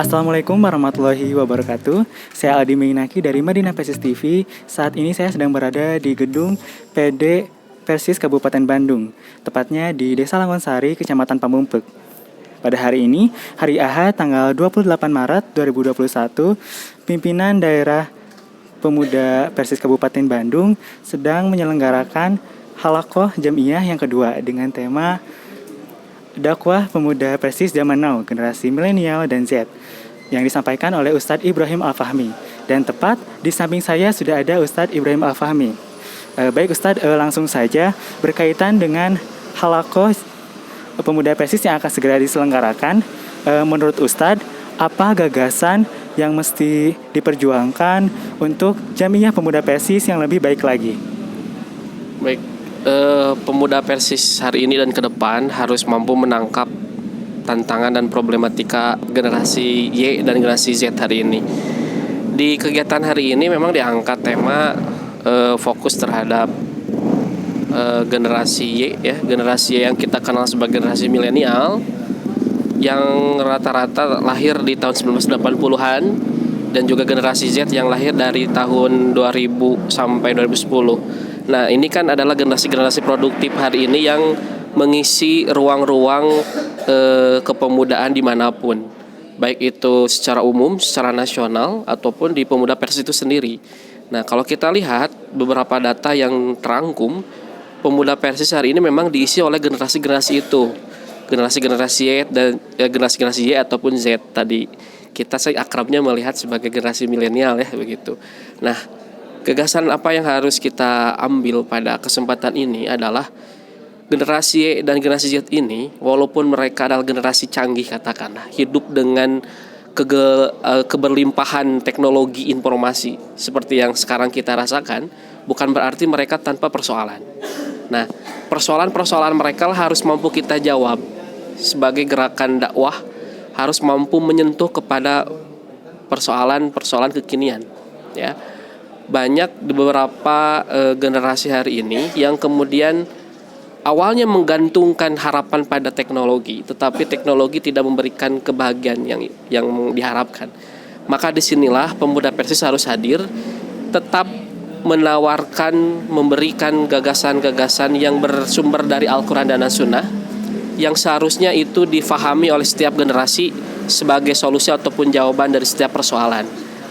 Assalamualaikum warahmatullahi wabarakatuh. Saya Aldi Mainaki dari Madinah Persis TV. Saat ini saya sedang berada di gedung PD Persis Kabupaten Bandung, tepatnya di Desa Langonsari, Kecamatan Pamumpek. Pada hari ini, hari Ahad tanggal 28 Maret 2021, pimpinan daerah Pemuda Persis Kabupaten Bandung sedang menyelenggarakan Halaqah Jamiah yang kedua dengan tema Dakwah Pemuda Persis Zaman Now, Generasi Milenial dan Z, yang disampaikan oleh Ustadz Ibrahim Al-Fahmi. Dan tepat di samping saya sudah ada Ustadz Ibrahim Al-Fahmi. Baik Ustadz, langsung saja berkaitan dengan Halaqah Pemuda Persis yang akan segera diselenggarakan. Menurut Ustadz, apa gagasan yang mesti diperjuangkan untuk Jamiah Pemuda Persis yang lebih baik lagi? Baik, pemuda Persis hari ini dan ke depan harus mampu menangkap tantangan dan problematika generasi Y dan generasi Z hari ini. Di kegiatan hari ini memang diangkat tema fokus terhadap generasi Y, ya, generasi Y yang kita kenal sebagai generasi milenial, yang rata-rata lahir di tahun 1980-an, dan juga generasi Z yang lahir dari tahun 2000 sampai 2010. Nah, ini kan adalah generasi-generasi produktif hari ini yang mengisi ruang-ruang kepemudaan dimanapun, baik itu secara umum, secara nasional, ataupun di pemuda Persis itu sendiri. Nah, kalau kita lihat beberapa data yang terangkum, pemuda Persis hari ini memang diisi oleh generasi-generasi itu, generasi-generasi Y dan generasi-generasi Y ataupun Z tadi. Saya akrabnya melihat sebagai generasi milenial, ya, begitu. Nah, gagasan apa yang harus kita ambil pada kesempatan ini adalah generasi Y dan generasi Z ini, walaupun mereka adalah generasi canggih, katakanlah, hidup dengan keberlimpahan teknologi informasi seperti yang sekarang kita rasakan, bukan berarti mereka tanpa persoalan. Nah, persoalan-persoalan mereka harus mampu kita jawab. Sebagai gerakan dakwah harus mampu menyentuh kepada persoalan-persoalan kekinian, ya. Banyak di beberapa generasi hari ini yang kemudian awalnya menggantungkan harapan pada teknologi, tetapi teknologi tidak memberikan kebahagiaan yang diharapkan. Maka disinilah pemuda Persis harus hadir, tetap menawarkan, memberikan gagasan-gagasan yang bersumber dari Al-Quran dan As-Sunnah, yang seharusnya itu difahami oleh setiap generasi sebagai solusi ataupun jawaban dari setiap persoalan.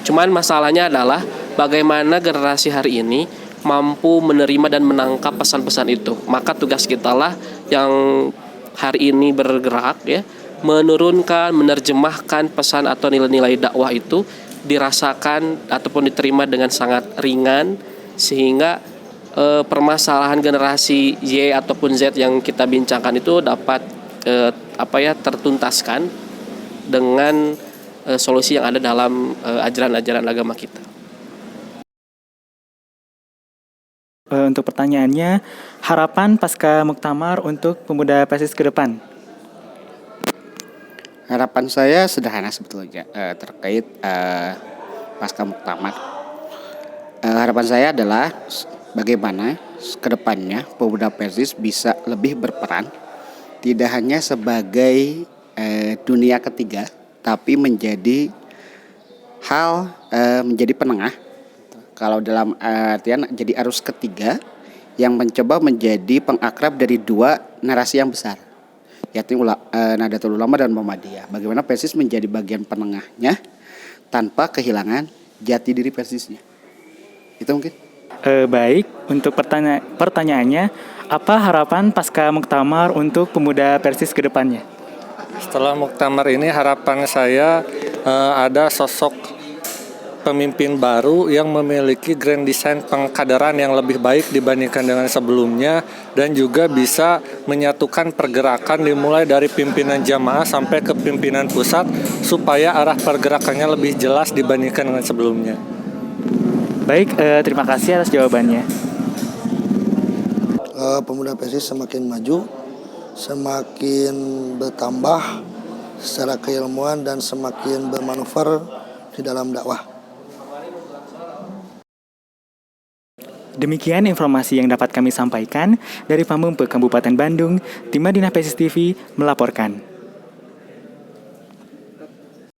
Cuman masalahnya adalah bagaimana generasi hari ini mampu menerima dan menangkap pesan-pesan itu. Maka tugas kita lah yang hari ini bergerak, ya, menurunkan, menerjemahkan pesan atau nilai-nilai dakwah itu dirasakan ataupun diterima dengan sangat ringan, sehingga permasalahan generasi Y ataupun Z yang kita bincangkan itu dapat tertuntaskan dengan solusi yang ada dalam ajaran-ajaran agama kita. Untuk pertanyaannya, harapan pasca Muktamar untuk pemuda Persis ke depan? Harapan saya sederhana sebetulnya terkait pasca Muktamar. Harapan saya adalah bagaimana ke depannya pemuda Persis bisa lebih berperan, tidak hanya sebagai dunia ketiga, tapi menjadi menjadi penengah. Kalau dalam artian jadi arus ketiga yang mencoba menjadi pengakrab dari dua narasi yang besar, yaitu Nahdlatul Ulama dan Muhammadiyah. Bagaimana Persis menjadi bagian penengahnya tanpa kehilangan jati diri Persisnya. Itu mungkin. Baik, untuk pertanyaannya, apa harapan pasca Muktamar untuk pemuda Persis ke depannya? Setelah Muktamar ini harapan saya ada sosok pemimpin baru yang memiliki grand design pengkaderan yang lebih baik dibandingkan dengan sebelumnya, dan juga bisa menyatukan pergerakan dimulai dari pimpinan jamaah sampai ke pimpinan pusat supaya arah pergerakannya lebih jelas dibandingkan dengan sebelumnya. Baik, terima kasih atas jawabannya. Pemuda Persis semakin maju, semakin bertambah secara keilmuan dan semakin bermanuver di dalam dakwah. Demikian informasi yang dapat kami sampaikan dari Pamumpek, Kabupaten Bandung. Tim Madinah Persis TV melaporkan.